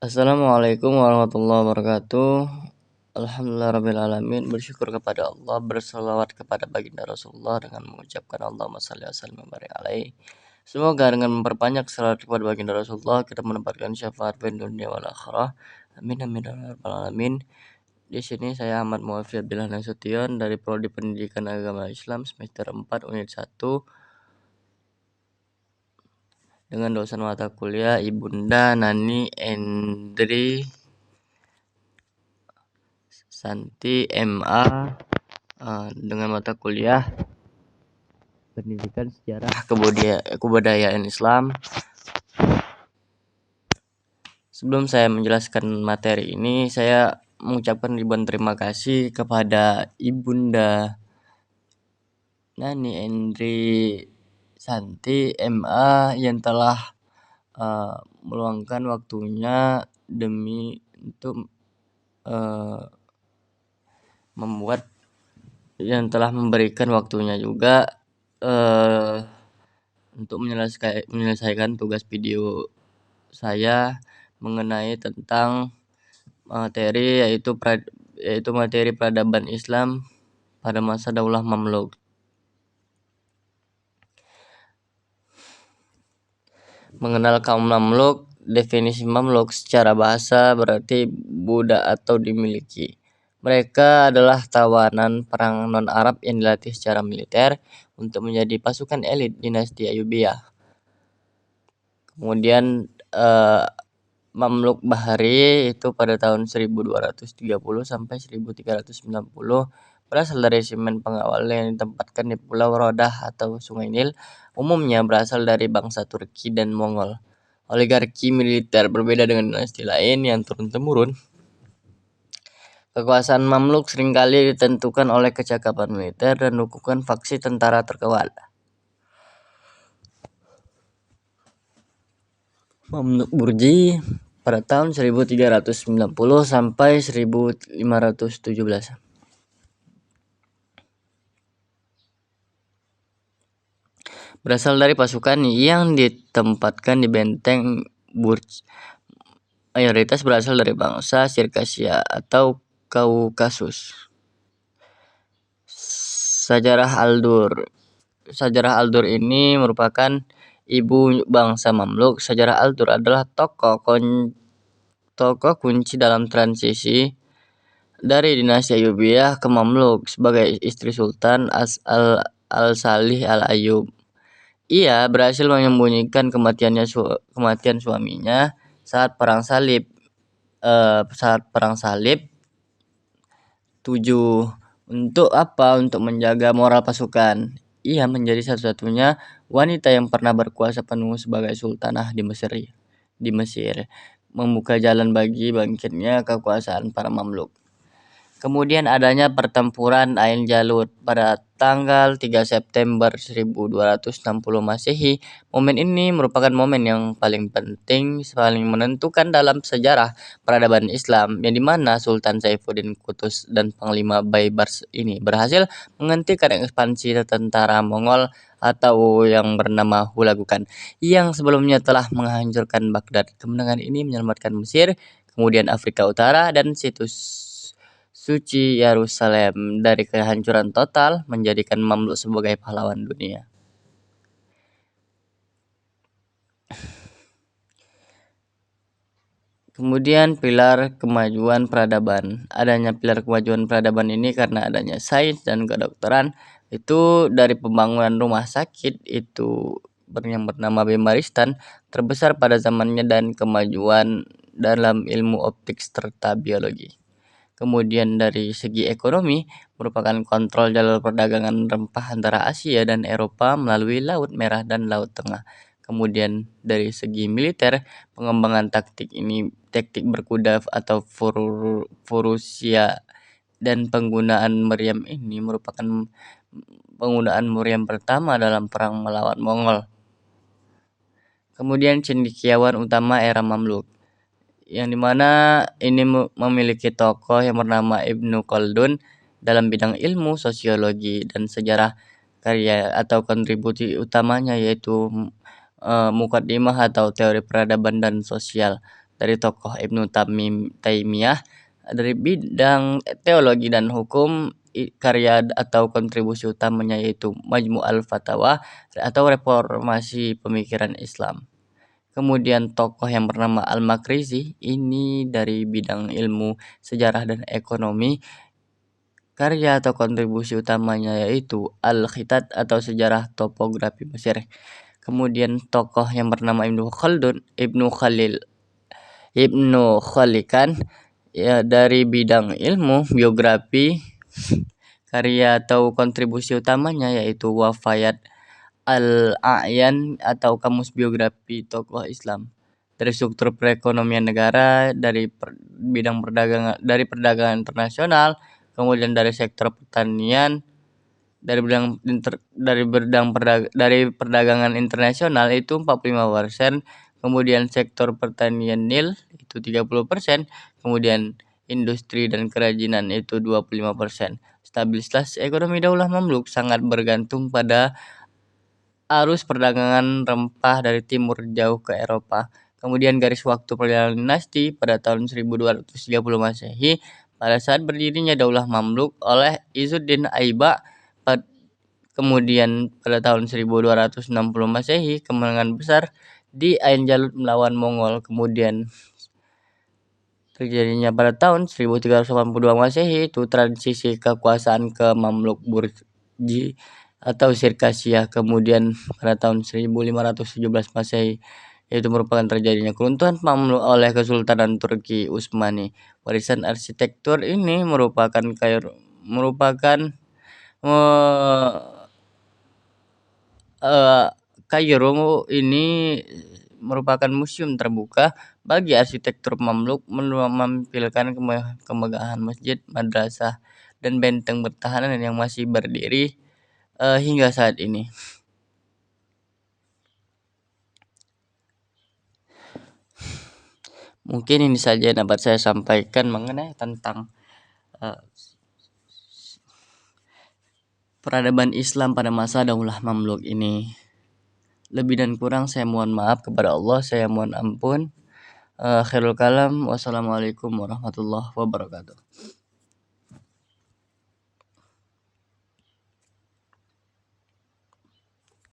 Assalamualaikum warahmatullahi wabarakatuh. Alhamdulillahirrabbilalamin. Bersyukur kepada Allah, berselawat kepada baginda Rasulullah dengan mengucapkan Allahumma shalli wa sallim wa barik alaihi. Semoga dengan memperbanyak salawat kepada baginda Rasulullah kita mendapatkan syafaat di dunia wal akhirah. Amin amin ya rabbal alamin. Di sini saya Ahmad Muafi Abdillah Nasution dari Prodi Pendidikan Agama Islam semester 4 unit 1 dengan dosen mata kuliah Ibunda Nani Endri Santi MA dengan mata kuliah Pendidikan Sejarah Kebudayaan Islam. Sebelum saya menjelaskan materi ini, saya mengucapkan ribuan terima kasih kepada Ibunda Nani Endri Santi MA yang telah meluangkan waktunya demi untuk membuat yang telah memberikan waktunya juga untuk menyelesaikan tugas video saya mengenai tentang materi yaitu materi peradaban Islam pada masa Daulah Mamluk. Mengenal kaum Mamluk, definisi Mamluk secara bahasa berarti budak atau dimiliki. Mereka adalah tawanan perang non-Arab yang dilatih secara militer untuk menjadi pasukan elit dinasti Ayyubiyah. Kemudian Mamluk Bahari itu pada tahun 1230 sampai 1390 berasal dari resimen pengawal yang ditempatkan di Pulau Rodah atau Sungai Nil, umumnya berasal dari bangsa Turki dan Mongol. Oligarki militer berbeda dengan dinasti lain yang turun-temurun. Kekuasaan Mamluk seringkali ditentukan oleh kecakapan militer dan dukungan faksi tentara terkuat. Mamluk Burji pada tahun 1390 sampai 1517. Berasal dari pasukan yang ditempatkan di benteng Burj. Mayoritas berasal dari bangsa Sirkasia atau Kaukasus. Sajarah Aldur ini merupakan ibu bangsa Mamluk. Sajarah Aldur adalah tokoh kunci dalam transisi dari dinasti Ayyubiyah ke Mamluk sebagai istri Sultan Al-Salih Al-Ayyub. Ia berhasil menyembunyikan kematian suaminya saat perang salib. 7 untuk menjaga moral pasukan. Ia menjadi satu-satunya wanita yang pernah berkuasa penuh sebagai sultanah di Mesir, membuka jalan bagi bangkitnya kekuasaan para Mamluk. Kemudian adanya pertempuran Ain Jalut pada tanggal 3 September 1260 Masehi. Momen ini merupakan momen yang paling penting, paling menentukan dalam sejarah peradaban Islam, yang dimana Sultan Saifuddin Qutuz dan Panglima Baybars ini berhasil menghentikan ekspansi tentara Mongol atau yang bernama Hulagukan yang sebelumnya telah menghancurkan Baghdad. Kemenangan ini menyelamatkan Mesir, kemudian Afrika Utara dan situs suci Yerusalem dari kehancuran total, menjadikan Mamluk sebagai pahlawan dunia. Kemudian pilar kemajuan peradaban. Adanya pilar kemajuan peradaban ini karena adanya sains dan kedokteran. Itu dari pembangunan rumah sakit itu yang bernama Bemaristan terbesar pada zamannya dan kemajuan dalam ilmu optik serta biologi. Kemudian dari segi ekonomi merupakan kontrol jalur perdagangan rempah antara Asia dan Eropa melalui Laut Merah dan Laut Tengah. Kemudian dari segi militer, pengembangan taktik berkuda atau furusia dan penggunaan meriam ini merupakan penggunaan meriam pertama dalam perang melawan Mongol. Kemudian cendekiawan utama era Mamluk, yang dimana ini memiliki tokoh yang bernama Ibnu Khaldun dalam bidang ilmu sosiologi dan sejarah. Karya atau kontribusi utamanya yaitu Muqaddimah atau teori peradaban dan sosial. dari tokoh Ibnu Taimiyah. Dari bidang teologi dan hukum, karya atau kontribusi utamanya yaitu Majmu' al-Fatawa atau reformasi pemikiran Islam. Kemudian tokoh yang bernama Al-Makrizi, ini dari bidang ilmu sejarah dan ekonomi. Karya atau kontribusi utamanya yaitu Al-Khitat atau sejarah topografi Mesir. Kemudian tokoh yang bernama Ibnu Khalikan, ya, dari bidang ilmu biografi. Karya atau kontribusi utamanya yaitu Wafayat Al-A'yan atau kamus biografi tokoh Islam. Dari struktur perekonomian negara, dari bidang perdagangan internasional, kemudian dari sektor pertanian, dari perdagangan internasional itu 45%, kemudian sektor pertanian nil itu 30%, kemudian industri dan kerajinan itu 25%. Stabilitas ekonomi Daulah Mamluk sangat bergantung pada arus perdagangan rempah dari timur jauh ke Eropa. Kemudian garis waktu perjalanan dinasti pada tahun 1230 Masehi, pada saat berdirinya Daulah Mamluk oleh Izzuddin Aiba. Kemudian pada tahun 1260 Masehi, kemenangan besar di Ain Jalut melawan Mongol. Kemudian terjadinya pada tahun 1382 Masehi itu transisi kekuasaan ke Mamluk Burji atau Sirkasiyah. Kemudian pada tahun 1517 Masehi itu merupakan terjadinya keruntuhan Mamluk oleh Kesultanan Turki Utsmani. Warisan arsitektur ini merupakan Kairo ini merupakan museum terbuka bagi arsitektur Mamluk, menampilkan kemegahan masjid, madrasah, dan benteng pertahanan yang masih berdiri hingga saat ini. Mungkin ini saja yang dapat saya sampaikan mengenai tentang peradaban Islam pada masa Daulah Mamluk ini. Lebih dan kurang saya mohon maaf kepada Allah, saya mohon ampun. Khairul kalam, wassalamualaikum warahmatullahi wabarakatuh.